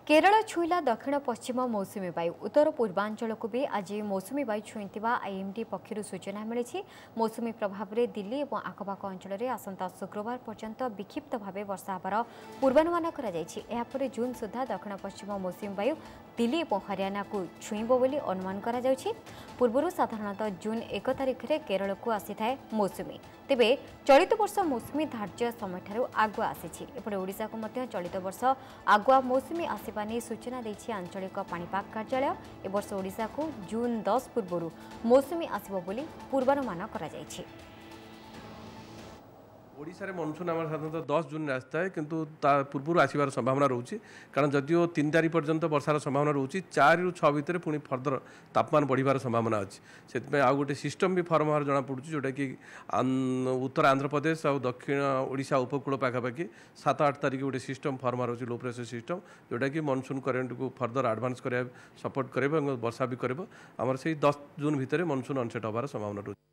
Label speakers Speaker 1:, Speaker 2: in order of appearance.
Speaker 1: केरल छुईला दक्षिण पश्चिम मौसुमी वायु उत्तर पूर्वांचल को भी आज मौसुमी वायु छुईंथिबा आईएमडी पक्षर सूचना मिली। मौसुमी प्रभाव में दिल्ली और आखपाख अंचल में आसंता शुक्रवार पर्यंत विक्षिप्त भाव वर्षा होबार पूर्वानुमान कर जून सुधा दक्षिण पश्चिम मौसुमी वायु दिल्ली और हरियाणा को छुईब बोली अनुमान करा पूर्व साधारणतः जून 1 तारिख में केरल को आसी था मौसुमी। तेबे चलित वर्ष मौसुमी धार्य समय आगुआ आसीपटे ओडिशा को चलित वर्ष आगुआ मौसुमी आसवा नहीं सूचना देछि आंचलिक पाणीपाग कार्यालय। ए वर्ष ओडिशा को जून 10 पूर्व मौसुमी आसब बोली पूर्वानुमान करा जायछि।
Speaker 2: ओडिशा रे मनसून आम साधारणतः 10 जून आसता है किंतु पूर्व आसबार संभावना रोचे कारण जदिव 3 तारीख पर्यंत वर्षार संभावना रोचे 4 ରୁ 6 भितर पुणी फर्दर तापमान बढ़िबार संभावना अच्छी से आउ गोटे सिस्टम भी फर्म होवार जना पड़ुछि जोटा कि उत्तर आंध्र प्रदेश और दक्षिण ओडिशा उपकूल पाखापाखि 7-8 तारीख गोटे सिस्टम फर्म होवार लो प्रेशर सिस्टम जोटा कि मनसून करेन्ट को फर्दर एडवांस करा सपोर्ट करे वर्षा भी करे आमर से 10 जून भितर मनसून अनसेट होवार संभावना रोचे।